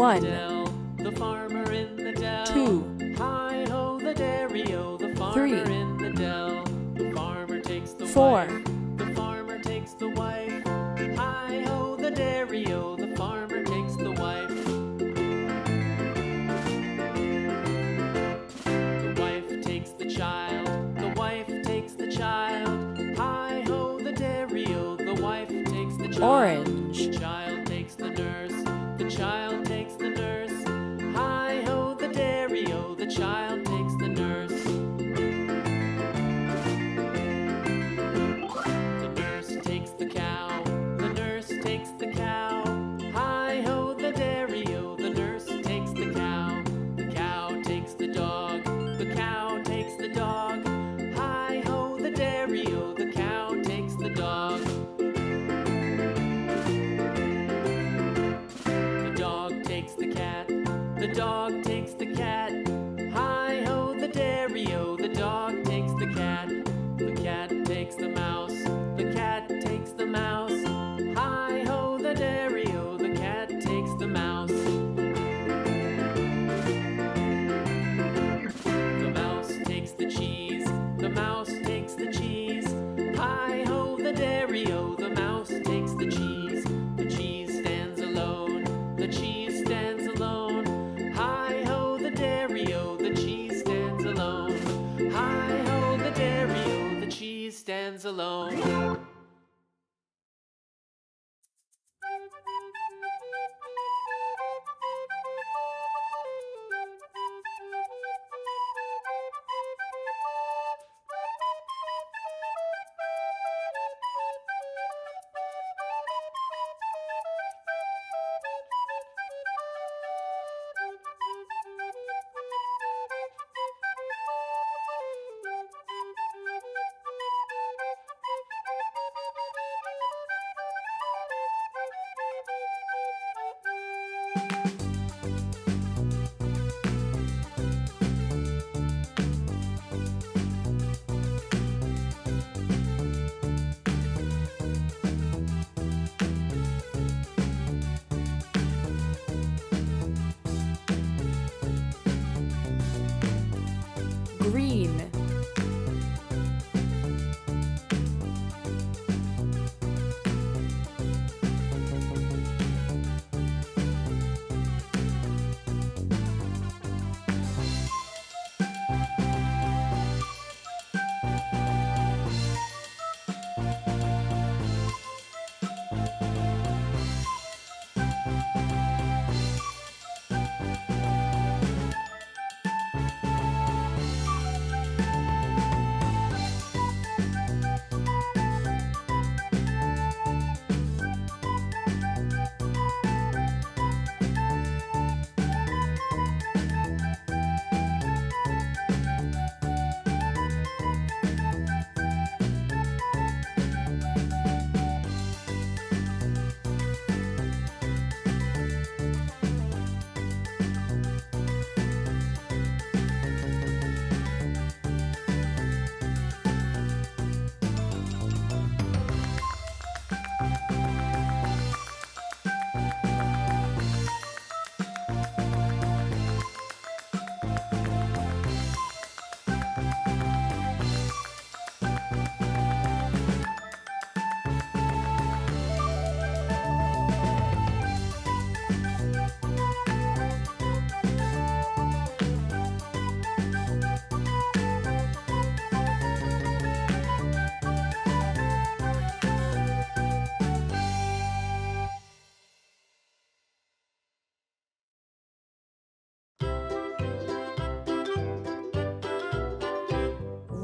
1, the farmer in the dell. 2, Hi-ho the dairy-o, the farmer 3, in the dell. The farmer takes the 4, wife, the farmer takes the wife. Hi-ho the dairy-o, the farmer takes the wife. The wife takes the child, the wife takes the child. Hi-ho the dairy-o, the wife takes the child. Orange. The child takes the nurse, the child takes the nurse. Hi-ho the dairy-o, the child takes the nurse. The nurse takes the cow, the nurse takes the cow. Hi-ho the dairy-o, the nurse takes the cow. The cow takes the dog, the cow takes the dog. Hi-ho the dairy-o, the cow takes the dog. The dog takes the cat, the dog takes the cat. Hi-ho the dairy-o, the dog takes the cat. The cat takes the mouse, the cat takes the mouse. Hi-ho the dairy-o, the cat takes the mouse. The mouse takes the cheese, the mouse takes the cheese. Hi-ho the dairy-o, the mouse takes the cheese. The cheese stands alone, the cheese stands alone. Hi-ho the dairy-o, the cheese stands alone. Hi-ho the dairy-o, the cheese stands alone. green,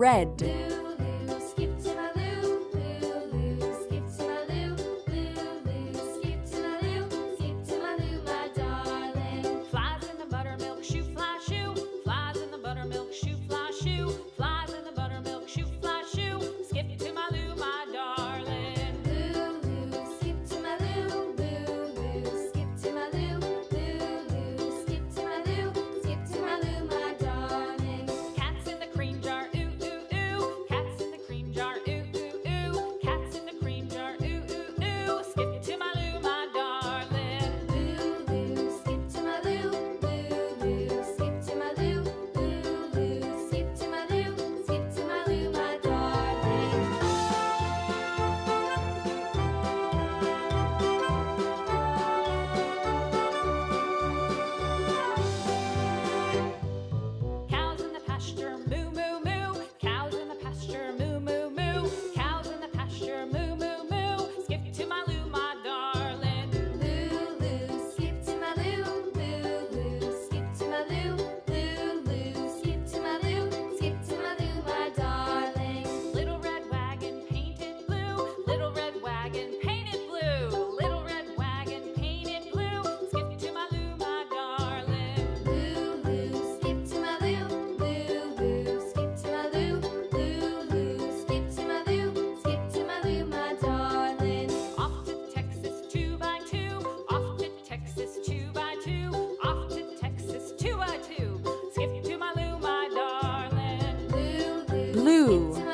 red, Skip to my loo, loo, skip to my loo, loo, skip to my loo, skip to my loo, my darling. Flies in the buttermilk shoe, fly shoe. Flies in the buttermilk shoe, fly shoe. Flies in the buttermilk shoe, fly shoe. Skip to my loo, my darling. Loo, skip to my loo, loo, skip to my loo, loo, skip to my loo, skip to my loo, my darling. Cats in the cream jar, ooh, ooh, ooh. Blue.